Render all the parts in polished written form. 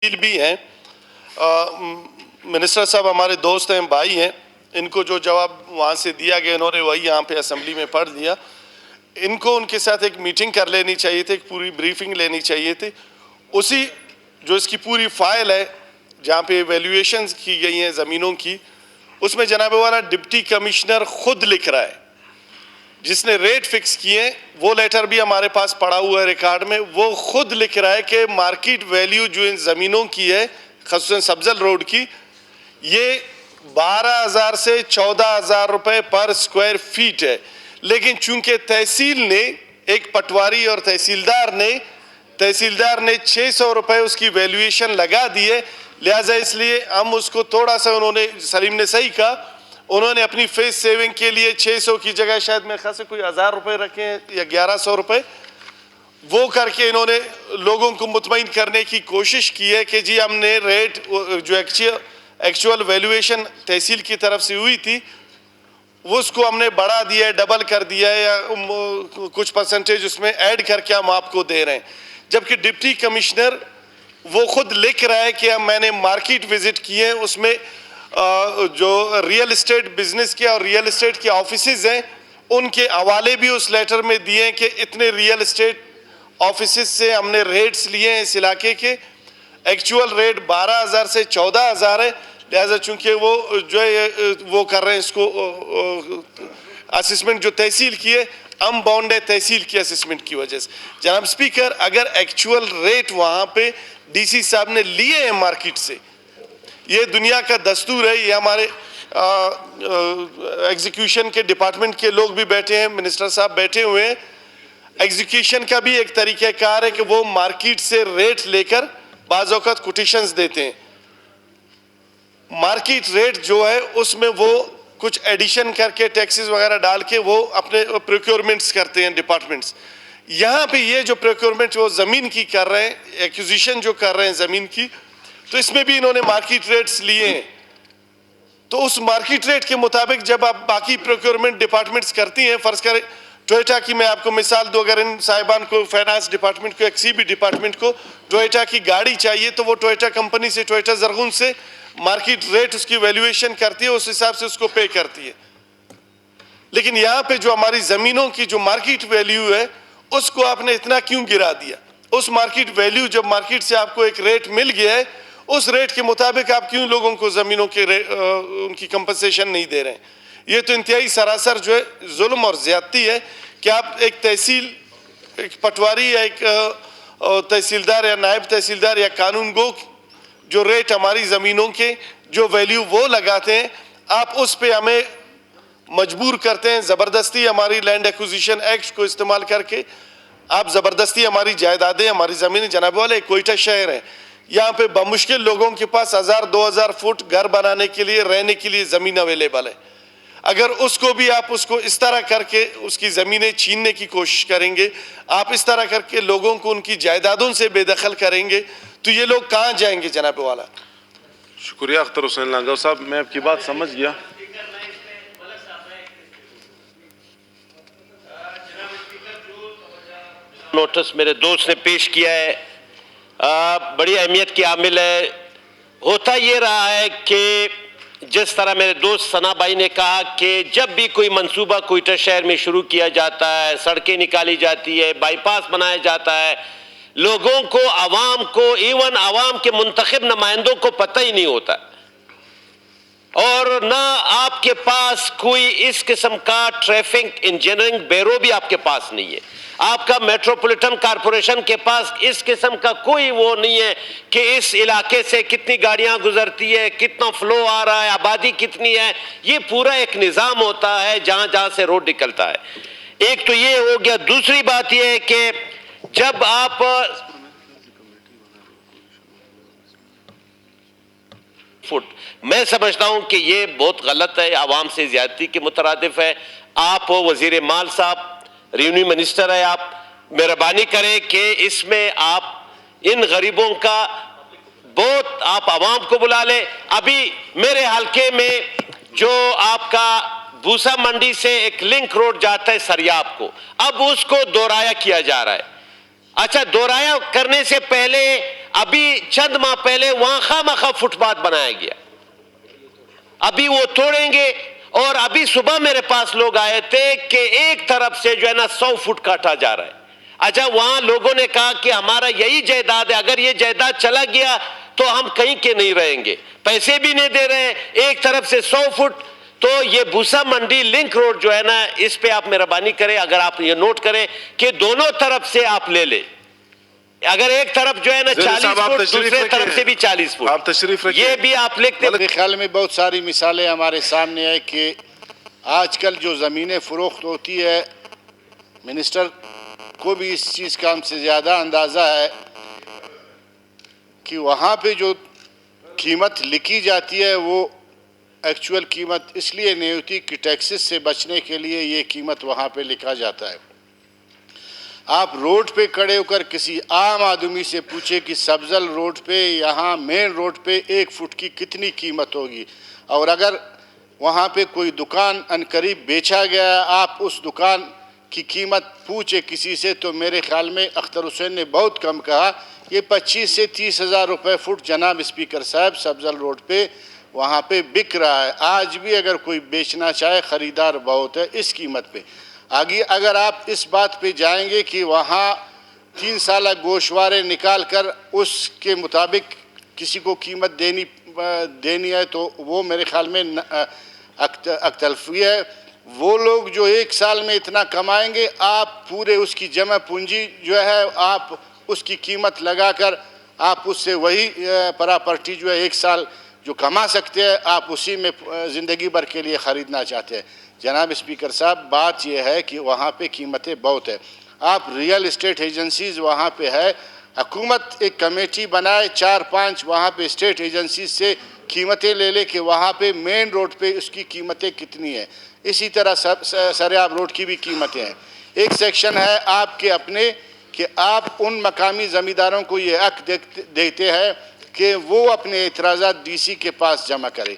بھی ہیں منسٹر صاحب ہمارے دوست ہیں بھائی ہیں ان کو جو جواب وہاں سے دیا گیا انہوں نے وہی یہاں پہ اسمبلی میں پڑھ دیا ان کو ان کے ساتھ ایک میٹنگ کر لینی چاہیے تھی ایک پوری بریفنگ لینی چاہیے تھی اسی جو اس کی پوری فائل ہے جہاں پہ ایویلیویشنز کی گئی ہیں زمینوں کی اس میں جناب والا ڈپٹی کمشنر خود لکھ رہا ہے جس نے ریٹ فکس کیے وہ لیٹر بھی ہمارے پاس پڑا ہوا ہے ریکارڈ میں وہ خود لکھ رہا ہے کہ مارکیٹ ویلیو جو ان زمینوں کی ہے خصوصاً سبزل روڈ کی یہ 12,000 سے 14,000 روپے پر سکوائر فیٹ ہے لیکن چونکہ تحصیل نے ایک پٹواری اور تحصیلدار نے 600 روپے اس کی ویلیویشن لگا دیے لہٰذا اس لیے ہم اس کو تھوڑا سا انہوں نے سلیم نے صحیح کہا انہوں نے اپنی فیس سیونگ کے لیے 600 کی جگہ شاید میں خاصے کوئی 1,000 روپے رکھے ہیں یا 1,100 روپے وہ کر کے انہوں نے لوگوں کو مطمئن کرنے کی کوشش کی ہے کہ جی ہم نے ریٹ جو ایکچول ویلیویشن تحصیل کی طرف سے ہوئی تھی وہ اس کو ہم نے بڑھا دیا ہے ڈبل کر دیا ہے یا کچھ پرسنٹیج اس میں ایڈ کر کے ہم آپ کو دے رہے ہیں جبکہ ڈپٹی کمشنر وہ خود لکھ رہا ہے کہ میں نے مارکیٹ وزٹ کی ہے اس میں جو ریئل اسٹیٹ بزنس کے اور ریئل اسٹیٹ کے آفیسز ہیں ان کے حوالے بھی اس لیٹر میں دیے ہیں کہ اتنے ریئل اسٹیٹ آفیسز سے ہم نے ریٹس لیے ہیں اس علاقے کے ایکچول ریٹ 12,000 سے 14,000 ہے لہٰذا چونکہ وہ جو ہے وہ کر رہے ہیں اس کو اسسمنٹ جو تحصیل کی ہے ہم باؤنڈ ہے تحصیل کی اسسمنٹ کی وجہ سے جناب سپیکر اگر ایکچول ریٹ وہاں پہ ڈی سی صاحب نے لیے ہیں مارکیٹ سے یہ دنیا کا دستور ہے یہ ہمارے ایگزیکیوشن کے ڈپارٹمنٹ کے لوگ بھی بیٹھے ہیں منسٹر صاحب بیٹھے ہوئے ہیں ایگزیکیوشن کا بھی ایک طریقہ کار ہے کہ وہ مارکیٹ سے ریٹ لے کر بعض اوقات کوٹیشنز دیتے ہیں مارکیٹ ریٹ جو ہے اس میں وہ کچھ ایڈیشن کر کے ٹیکسز وغیرہ ڈال کے وہ اپنے پروکیورمنٹس کرتے ہیں ڈپارٹمنٹس یہاں پہ یہ جو پروکیورمنٹ وہ زمین کی کر رہے ہیں ایکوزیشن جو کر رہے ہیں زمین کی تو اس میں بھی انہوں نے مارکیٹ ریٹس لیے ہیں تو اس مارکیٹ ریٹ کے مطابق جب آپ باقی پروکیورمنٹ ڈپارٹمنٹس کرتی ہیں فرض کریں ٹوئیٹا کی میں آپ کو مثال دوں اگر ان صاحبان کو فائنانس ڈپارٹمنٹ کو ایکسی بی ڈپارٹمنٹ کو ٹوئیٹا کی گاڑی چاہیے تو وہ ٹوئیٹا کمپنی سے ٹوئیٹا زرغون سے مارکیٹ ریٹ اس کی ویلیویشن کرتی ہے اس حساب سے اس کو پے کرتی ہے لیکن یہاں پہ جو ہماری زمینوں کی جو مارکیٹ ویلیو ہے اس کو آپ نے اتنا کیوں گرا دیا اس مارکیٹ ویلیو جب مارکیٹ سے آپ کو ایک ریٹ مل گیا ہے اس ریٹ کے مطابق آپ کیوں لوگوں کو زمینوں کے ان کی کمپنسیشن نہیں دے رہے ہیں یہ تو انتہائی سراسر جو ہے ظلم اور زیادتی ہے کہ آپ ایک تحصیل ایک پٹواری یا ایک تحصیلدار یا نائب تحصیلدار یا قانون گو جو ریٹ ہماری زمینوں کے جو ویلیو وہ لگاتے ہیں آپ اس پہ ہمیں مجبور کرتے ہیں زبردستی ہماری لینڈ ایکوزیشن ایکٹ کو استعمال کر کے آپ زبردستی ہماری جائیدادیں ہماری زمینیں جناب والے کوئٹہ شہر ہے یہاں پہ بمشکل لوگوں کے پاس 1,000-2,000 فٹ گھر بنانے کے لیے رہنے کے لیے زمین اویلیبل ہے اگر اس کو بھی آپ اس کو اس طرح کر کے اس کی زمینیں چھیننے کی کوشش کریں گے آپ اس طرح کر کے لوگوں کو ان کی جائیدادوں سے بے دخل کریں گے تو یہ لوگ کہاں جائیں گے جناب والا شکریہ اختر حسین لانگو صاحب میں آپ کی بات سمجھ گیا نوٹس میرے دوست نے پیش کیا ہے بڑی اہمیت کی عامل ہے ہوتا یہ رہا ہے کہ جس طرح میرے دوست ثنا بھائی نے کہا کہ جب بھی کوئی منصوبہ کوئٹہ شہر میں شروع کیا جاتا ہے سڑکیں نکالی جاتی ہے بائی پاس بنایا جاتا ہے لوگوں کو عوام کو ایون عوام کے منتخب نمائندوں کو پتہ ہی نہیں ہوتا اور نہ آپ کے پاس کوئی اس قسم کا ٹریفک انجینئرنگ بیورو بھی آپ کے پاس نہیں ہے آپ کا میٹروپولیٹن کارپوریشن کے پاس اس قسم کا کوئی وہ نہیں ہے کہ اس علاقے سے کتنی گاڑیاں گزرتی ہے کتنا فلو آ رہا ہے آبادی کتنی ہے یہ پورا ایک نظام ہوتا ہے جہاں جہاں سے روڈ نکلتا ہے ایک تو یہ ہو گیا دوسری بات یہ ہے کہ جب آپ میں سمجھتا ہوں کہ یہ بہت غلط ہے عوام سے زیادتی کے مترادف ہے آپ وزیر مال صاحب ریونیو منسٹر ہے آپ مہربانی کریں کہ اس میں آپ ان غریبوں کا بہت آپ عوام کو بلا لیں ابھی میرے حلقے میں جو آپ کا بھوسا منڈی سے ایک لنک روڈ جاتا ہے سریاب کو اب اس کو دورایا کیا جا رہا ہے اچھا دورایا کرنے سے پہلے ابھی چند ماہ پہلے وہاں خواہ فٹ پاتھ بنایا گیا, ابھی وہ توڑیں گے. اور ابھی صبح میرے پاس لوگ آئے تھے کہ ایک طرف سے جو ہے نا 100 فٹ کاٹا جا رہا ہے. اچھا, وہاں لوگوں نے کہا کہ ہمارا یہی جائیداد ہے, اگر یہ جائیداد چلا گیا تو ہم کہیں کے نہیں رہیں گے, پیسے بھی نہیں دے رہے ہیں, ایک طرف سے 100 فٹ. تو یہ بھوسا منڈی لنک روڈ جو ہے نا, اس پہ آپ مہربانی کریں, اگر آپ یہ نوٹ کریں کہ دونوں طرف سے آپ لے لیں, اگر ایک طرف جو ہے نا 40 فٹ, دوسرے طرف سے بھی 40 فٹ, آپ تشریف رکھیں. یہ بھی آپ لکھتے. میرے خیال میں بہت ساری مثالیں ہمارے سامنے ہیں کہ آج کل جو زمینیں فروخت ہوتی ہے, منسٹر کو بھی اس چیز کا ہم سے زیادہ اندازہ ہے کہ وہاں پہ جو قیمت لکھی جاتی ہے وہ ایکچول قیمت اس لیے نہیں ہوتی کہ ٹیکسز سے بچنے کے لیے یہ قیمت وہاں پہ لکھا جاتا ہے. آپ روڈ پہ کھڑے ہو کر کسی عام آدمی سے پوچھے کہ سبزل روڈ پہ, یہاں مین روڈ پہ 1 فٹ کی کتنی قیمت ہوگی, اور اگر وہاں پہ کوئی دکان عنقریب بیچا گیا, آپ اس دکان کی قیمت پوچھے کسی سے, تو میرے خیال میں اختر حسین نے بہت کم کہا, یہ 25 سے 30 ہزار روپے فٹ جناب اسپیکر صاحب سبزل روڈ پہ وہاں پہ بک رہا ہے. آج بھی اگر کوئی بیچنا چاہے خریدار بہت ہے اس قیمت پہ. آگے اگر آپ اس بات پہ جائیں گے کہ وہاں 3 سالہ گوشوارے نکال کر اس کے مطابق کسی کو قیمت دینی ہے, تو وہ میرے خیال میں اختلافی ہے. وہ لوگ جو 1 سال میں اتنا کمائیں گے, آپ پورے اس کی جمع پونجی جو ہے آپ اس کی قیمت لگا کر آپ اس سے وہی پراپرٹی جو ہے 1 سال جو کما سکتے ہیں, آپ اسی میں زندگی بھر کے لیے خریدنا چاہتے ہیں. جناب اسپیکر صاحب, بات یہ ہے کہ وہاں پہ قیمتیں بہت ہیں. آپ ریئل اسٹیٹ ایجنسیز وہاں پہ ہے, حکومت ایک کمیٹی بنائے, 4-5 وہاں پہ اسٹیٹ ایجنسیز سے قیمتیں لے لے کہ وہاں پہ مین روڈ پہ اس کی قیمتیں کتنی ہیں. اسی طرح سریاب روڈ کی بھی قیمتیں ہیں. ایک سیکشن ہے آپ کے اپنے کہ آپ ان مقامی زمینداروں کو یہ حق دیتے ہیں کہ وہ اپنے اعتراضات ڈی سی کے پاس جمع کرے.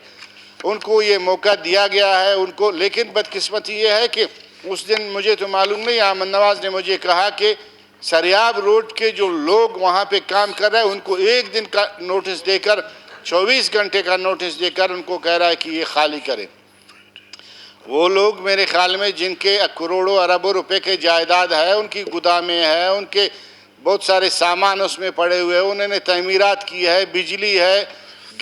ان کو یہ موقع دیا گیا ہے ان کو, لیکن بدقسمتی یہ ہے کہ اس دن مجھے تو معلوم نہیں, احمد نواز نے مجھے کہا کہ سریاب روڈ کے جو لوگ وہاں پہ کام کر رہے ہیں ان کو 1 دن کا نوٹس دے کر, 24 گھنٹے کا نوٹس دے کر ان کو کہہ رہا ہے کہ یہ خالی کریں. وہ لوگ میرے خیال میں جن کے کروڑوں اربوں روپے کے جائیداد ہے, ان کی گودامیں ہیں, ان کے بہت سارے سامان اس میں پڑے ہوئے ہیں, انہوں نے تعمیرات کی ہے, بجلی ہے,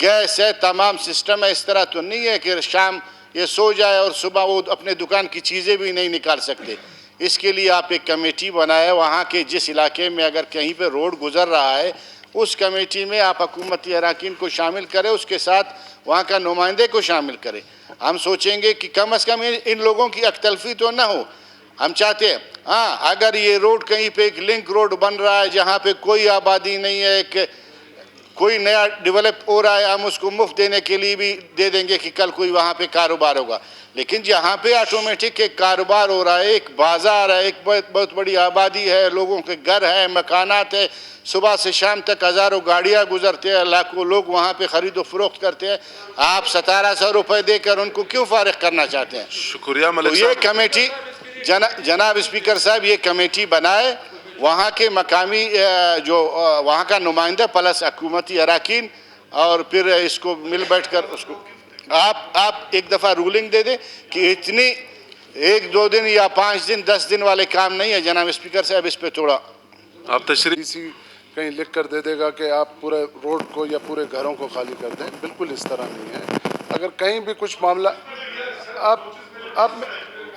گیس ہے, تمام سسٹم ہے. اس طرح تو نہیں ہے کہ شام یہ سو جائے اور صبح وہ اپنے دکان کی چیزیں بھی نہیں نکال سکتے. اس کے لیے آپ ایک کمیٹی بنائے, وہاں کے جس علاقے میں اگر کہیں پہ روڈ گزر رہا ہے اس کمیٹی میں آپ حکومتی اراکین کو شامل کریں, اس کے ساتھ وہاں کا نمائندے کو شامل کریں. ہم سوچیں گے کہ کم از کم ان لوگوں کی اختلافی تو نہ ہو. ہم چاہتے ہیں ہاں اگر یہ روڈ کہیں پہ ایک لنک روڈ بن رہا ہے جہاں پہ کوئی آبادی نہیں ہے, کہ کوئی نیا ڈیولپ ہو رہا ہے, ہم اس کو مفت دینے کے لیے بھی دے دیں گے کہ کل کوئی وہاں پہ کاروبار ہوگا. لیکن جہاں پہ آٹومیٹک ایک کاروبار ہو رہا ہے, ایک بازار ہے, ایک بہت بڑی آبادی ہے, لوگوں کے گھر ہیں, مکانات ہیں, صبح سے شام تک ہزاروں گاڑیاں گزرتے ہیں, لاکھوں لوگ وہاں پہ خرید و فروخت کرتے ہیں, آپ 1700 روپے دے کر ان کو کیوں فارغ کرنا چاہتے ہیں؟ شکریہ تو ملک یہ صاحب. کمیٹی جناب اسپیکر صاحب یہ کمیٹی بنائے, وہاں کے مقامی جو وہاں کا نمائندہ پلس حکومتی اراکین, اور پھر اس کو مل بیٹھ کر اس کو آپ ایک دفعہ رولنگ دے دیں کہ اتنی 1-2 دن یا 5 دن 10 دن والے کام نہیں ہے. جناب اسپیکر صاحب اس پہ تھوڑا آپ تشریف. ڈی سی کہیں لکھ کر دے دے گا کہ آپ پورے روڈ کو یا پورے گھروں کو خالی کر دیں, بالکل اس طرح نہیں ہے. اگر کہیں بھی کچھ معاملہ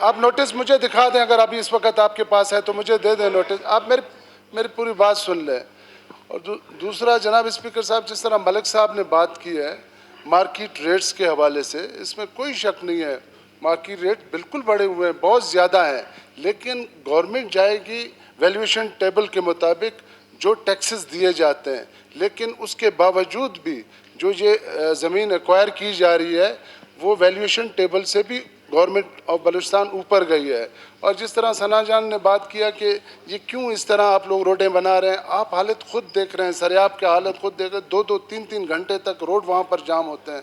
آپ نوٹس مجھے دکھا دیں, اگر ابھی اس وقت آپ کے پاس ہے تو مجھے دے دیں نوٹس. آپ میری پوری بات سن لیں. اور دوسرا جناب اسپیکر صاحب, جس طرح ملک صاحب نے بات کی ہے مارکیٹ ریٹس کے حوالے سے, اس میں کوئی شک نہیں ہے, مارکیٹ ریٹ بالکل بڑھے ہوئے ہیں, بہت زیادہ ہیں, لیکن گورنمنٹ جائے گی ویلیویشن ٹیبل کے مطابق جو ٹیکسز دیے جاتے ہیں, لیکن اس کے باوجود بھی جو یہ زمین ایکوائر کی جا رہی ہے وہ ویلیویشن ٹیبل سے بھی گورنمنٹ آف بلوچستان اوپر گئی ہے. اور جس طرح ثنا جان نے بات کیا کہ یہ کیوں اس طرح آپ لوگ روڈیں بنا رہے ہیں, آپ حالت خود دیکھ رہے ہیں, سریاب کی حالت خود دیکھ رہے ہیں, 2-2 3-3 گھنٹے تک روڈ وہاں پر جام ہوتے ہیں,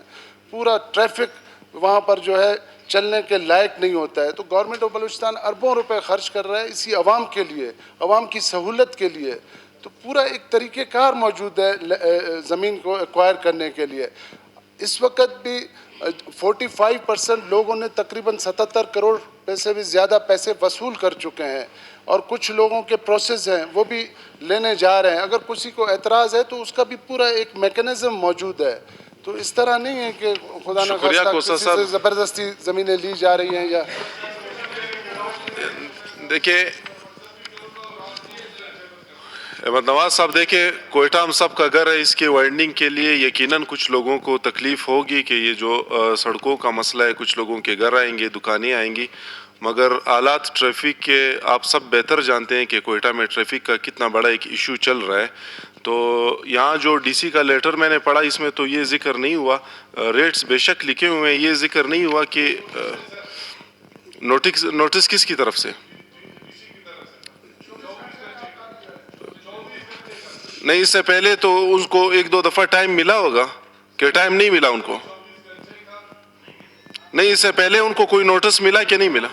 پورا ٹریفک وہاں پر جو ہے چلنے کے لائق نہیں ہوتا ہے. تو گورنمنٹ آف بلوچستان اربوں روپے خرچ کر رہا ہے اسی عوام کے لیے, عوام کی سہولت کے لیے. تو پورا ایک طریقہ کار موجود ہے زمین کو ایکوائر کرنے کے لیے. اس وقت بھی 45% لوگوں نے تقریباً 77 کروڑ سے بھی زیادہ پیسے وصول کر چکے ہیں, اور کچھ لوگوں کے پروسیس ہیں وہ بھی لینے جا رہے ہیں. اگر کسی کو اعتراض ہے تو اس کا بھی پورا ایک میکنزم موجود ہے. تو اس طرح نہیں ہے کہ خدا نہ شکریہ خواستہ کوسا کسی صاحب. سے زبردستی زمینیں لی جا رہی ہیں یا دیکھیں احمد نواز صاحب, دیکھیں کوئٹہ ہم سب کا گھر ہے. اس کے وائنڈنگ کے لیے یقیناً کچھ لوگوں کو تکلیف ہوگی کہ یہ جو سڑکوں کا مسئلہ ہے, کچھ لوگوں کے گھر آئیں گے, دکانیں آئیں گی, مگر حالات ٹریفک کے آپ سب بہتر جانتے ہیں کہ کوئٹہ میں ٹریفک کا کتنا بڑا ایک ایشو چل رہا ہے. تو یہاں جو ڈی سی کا لیٹر میں نے پڑھا, اس میں تو یہ ذکر نہیں ہوا, ریٹس بے شک لکھے ہوئے ہیں, یہ ذکر نہیں ہوا کہ نوٹس کس کی طرف سے. نہیں, اس سے پہلے تو ان کو ایک دو دفعہ ٹائم ملا ہوگا کہ ٹائم نہیں ملا ان کو. نہیں, اس سے پہلے ان کو کوئی نوٹس ملا کہ نہیں ملا؟